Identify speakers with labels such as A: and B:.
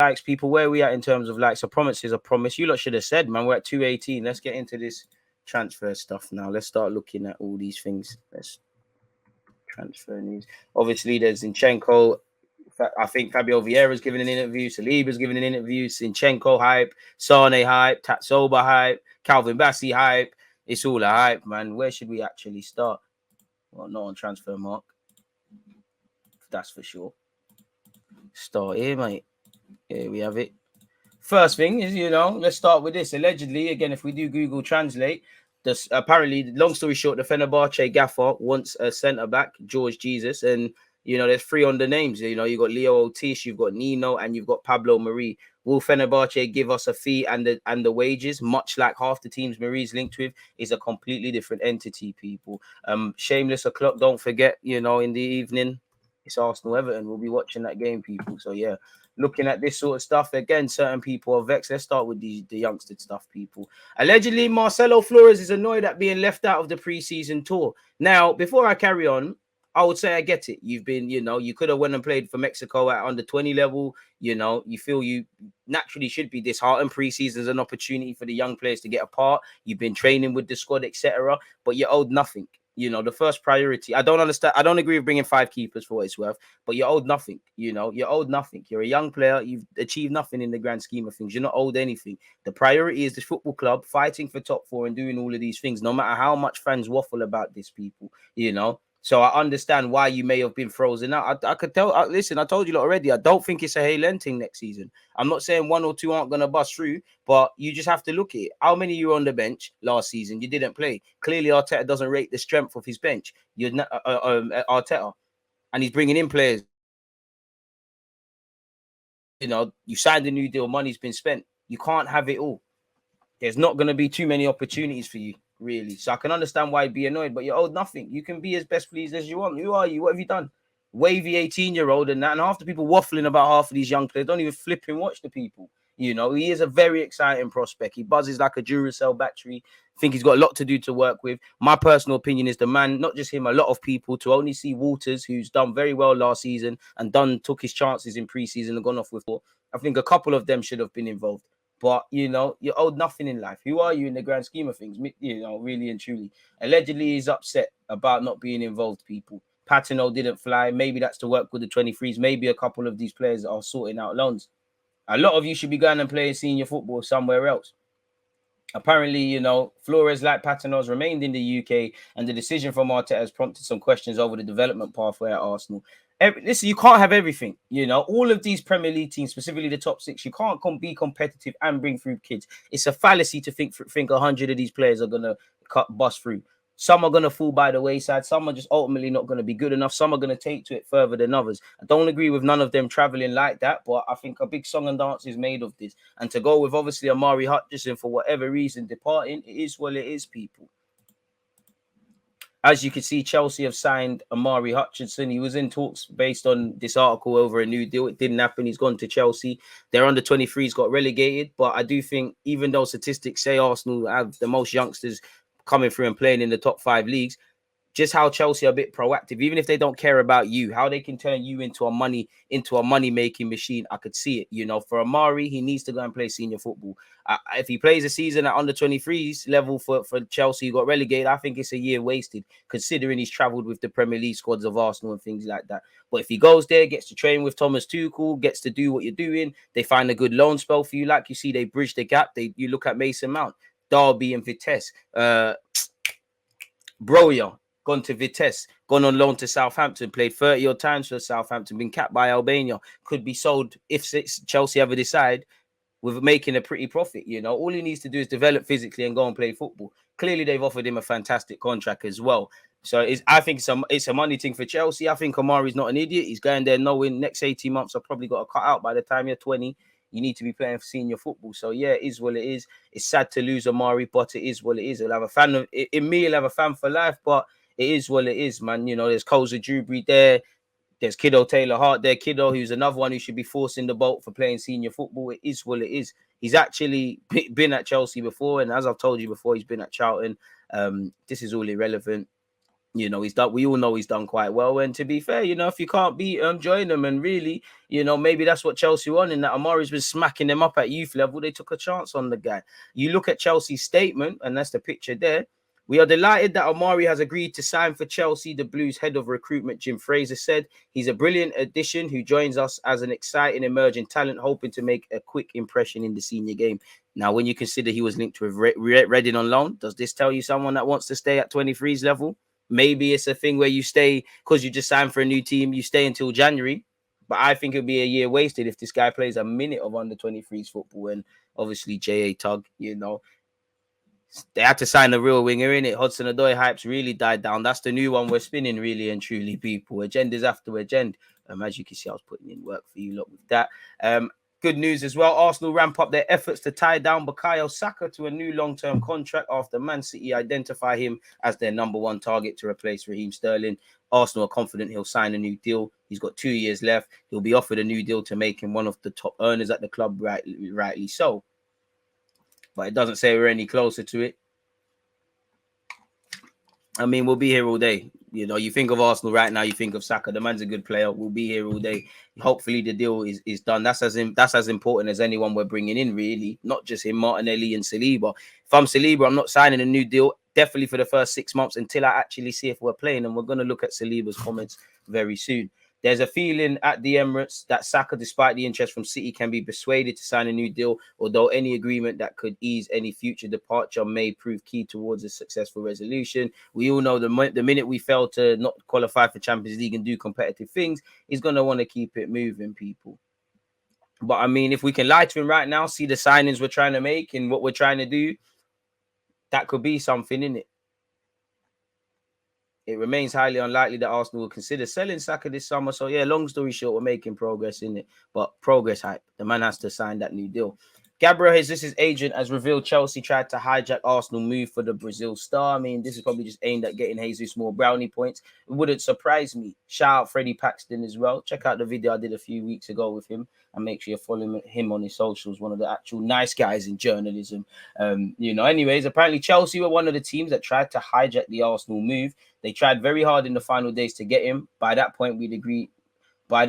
A: likes, people. Where are we at in terms of likes? A promise is a promise. You lot should have said, man, we're at 218. Let's get into this transfer stuff now. Let's start looking at all these things. Let's transfer news. Obviously, there's Zinchenko. I think Fabio Vieira's giving an interview. Saliba's giving an interview. Zinchenko hype. Sane hype. Tatsoba hype. Calvin Bassey hype. It's all a hype, man. Where should we actually start? Well, not on transfer mark. That's for sure. Start here, mate. Here we have it. First thing is, let's start with this. Allegedly, again, if we do Google Translate, apparently, long story short, the Fenerbahce gaffer wants a centre-back, George Jesus, and, there's 3 on the names. You've got Leo Otis, you've got Nino, and you've got Pablo Marie. Will Fenerbahce give us a fee and the wages, much like half the teams Marie's linked with, is a completely different entity, people. Shameless o'clock, don't forget, in the evening, it's Arsenal-Everton. We'll be watching that game, people. So, yeah. Looking at this sort of stuff, again, certain people are vexed. Let's start with the youngster stuff, people. Allegedly, Marcelo Flores is annoyed at being left out of the preseason tour. Now, before I carry on, I would say I get it. You've been, you could have went and played for Mexico at under 20 level. You feel you naturally should be disheartened. Preseason is an opportunity for the young players to get a part. You've been training with the squad, etc. But you're owed nothing. The first priority. I don't understand. I don't agree with bringing 5 keepers for what it's worth, but you're owed nothing. You're owed nothing. You're a young player. You've achieved nothing in the grand scheme of things. You're not owed anything. The priority is the football club fighting for top 4 and doing all of these things, no matter how much fans waffle about this, people, So I understand why you may have been frozen out. I could tell. Listen, I told you already. I don't think it's a Halen thing next season. I'm not saying 1 or 2 aren't going to bust through, but you just have to look at it. How many you were on the bench last season? You didn't play. Clearly, Arteta doesn't rate the strength of his bench. You're not, Arteta, and he's bringing in players. You signed a new deal. Money's been spent. You can't have it all. There's not going to be too many opportunities for you, really. So I can understand why you'd be annoyed, but you're owed nothing. You can be as best pleased as you want. Who are you? What have you done? Wavy 18-year-old and that. And half the people waffling about half of these young players don't even flip and watch the people. He is a very exciting prospect. He buzzes like a Duracell battery. I think he's got a lot to do to work with. My personal opinion is the man, not just him, a lot of people, to only see Walters, who's done very well last season and took his chances in preseason and gone off with 4. I think a couple of them should have been involved. But, you're owed nothing in life. Who are you in the grand scheme of things? Really and truly. Allegedly, he's upset about not being involved, people. Patino didn't fly. Maybe that's to work with the 23s. Maybe a couple of these players are sorting out loans. A lot of you should be going and playing senior football somewhere else. Apparently, Flores, like Patino's, remained in the UK, and the decision from Arteta has prompted some questions over the development pathway at Arsenal. Listen, you can't have everything. All of these Premier League teams, specifically the top 6, you can't be competitive and bring through kids. It's a fallacy to think 100 of these players are going to bust through. Some are going to fall by the wayside. Some are just ultimately not going to be good enough. Some are going to take to it further than others. I don't agree with none of them traveling like that, but I think a big song and dance is made of this. And to go with, obviously, Amari Hutchinson, for whatever reason, departing, it is what it is, people. As you can see, Chelsea have signed Amari Hutchinson. He was in talks based on this article over a new deal. It didn't happen. He's gone to Chelsea. Their under 23s got relegated. But I do think, even though statistics say Arsenal have the most youngsters coming through and playing in the top 5 leagues, just how Chelsea are a bit proactive, even if they don't care about you, how they can turn you into a money-making machine. I could see it. For Amari, he needs to go and play senior football. If he plays a season at under 23s level for Chelsea, who got relegated, I think it's a year wasted, considering he's travelled with the Premier League squads of Arsenal and things like that. But if he goes there, gets to train with Thomas Tuchel, gets to do what you're doing, they find a good loan spell for you. Like you see, they bridge the gap. You look at Mason Mount, Derby and Vitesse, Broja, gone to Vitesse, gone on loan to Southampton, played 30 odd times for Southampton, been capped by Albania, could be sold if Chelsea ever decide, with making a pretty profit. All he needs to do is develop physically and go and play football. Clearly, they've offered him a fantastic contract as well. So I think it's a money thing for Chelsea. I think Amari's not an idiot. He's going there knowing next 18 months I've probably got to cut out. By the time you're 20, you need to be playing for senior football. So yeah, it is what it is. It's sad to lose Amari, but it is what it is. He'll have a fan of it. In me, he'll have a fan for life, but it is what it is, man. There's Koza Dewberry there. There's Kiddo Taylor Hart there. Kiddo, who's another one who should be forcing the boat for playing senior football. It is what it is. He's actually been at Chelsea before, and as I've told you before, he's been at Charlton. This is all irrelevant. You know, he's done. We all know he's done quite well. And to be fair, you know, if you can't beat them, join them. And really, you know, maybe that's what Chelsea won. In that Amari's been smacking them up at youth level. They took a chance on the guy. You look at Chelsea's statement, and that's the picture there. We are delighted that Amari has agreed to sign for Chelsea. The Blues head of recruitment, Jim Fraser, said he's a brilliant addition who joins us as an exciting emerging talent, hoping to make a quick impression in the senior game. Now, when you consider he was linked with Reading on loan, does this tell you someone that wants to stay at 23's level? Maybe it's a thing where you stay because you just signed for a new team, you stay until January. But I think it'd be a year wasted if this guy plays a minute of under 23's football. And obviously, J.A. Tug, you know, they had to sign a real winger in it. Hudson Odoi hypes really died down. That's the new one we're spinning, really and truly, people. Agendas after agenda. As you can see, I was putting in work for you lot with that. Good news as well. Arsenal ramp up their efforts to tie down Bukayo Saka to a new long-term contract after Man City identify him as their number one target to replace Raheem Sterling. Arsenal are confident he'll sign a new deal. He's got 2 years left. He'll be offered a new deal to make him one of the top earners at the club, rightly so. But it doesn't say we're any closer to it. I mean, we'll be here all day. You know, you think of Arsenal right now, you think of Saka. The man's a good player. We'll be here all day. Hopefully the deal is done. That's as important as anyone we're bringing in, really. Not just him, Martinelli and Saliba. If I'm Saliba, I'm not signing a new deal, definitely for the first 6 months until I actually see if we're playing. And we're going to look at Saliba's comments very soon. There's a feeling at the Emirates that Saka, despite the interest from City, can be persuaded to sign a new deal, although any agreement that could ease any future departure may prove key towards a successful resolution. We all know the minute we fail to not qualify for Champions League and do competitive things, he's going to want to keep it moving, people. But, I mean, if we can lie to him right now, see the signings we're trying to make and what we're trying to do, that could be something, innit? It remains highly unlikely that Arsenal will consider selling Saka this summer. So, yeah, long story short, we're making progress in it. But progress hype. The man has to sign that new deal. Gabriel Jesus' agent has revealed Chelsea tried to hijack Arsenal move for the Brazil star. I mean, this is probably just aimed at getting Jesus more brownie points. It wouldn't surprise me. Shout out Freddie Paxton as well. Check out the video I did a few weeks ago with him. And make sure you're following him on his socials. One of the actual nice guys in journalism. You know, anyways, apparently Chelsea were one of the teams that tried to hijack the Arsenal move. They tried very hard in the final days to get him. By that point, we'd agreed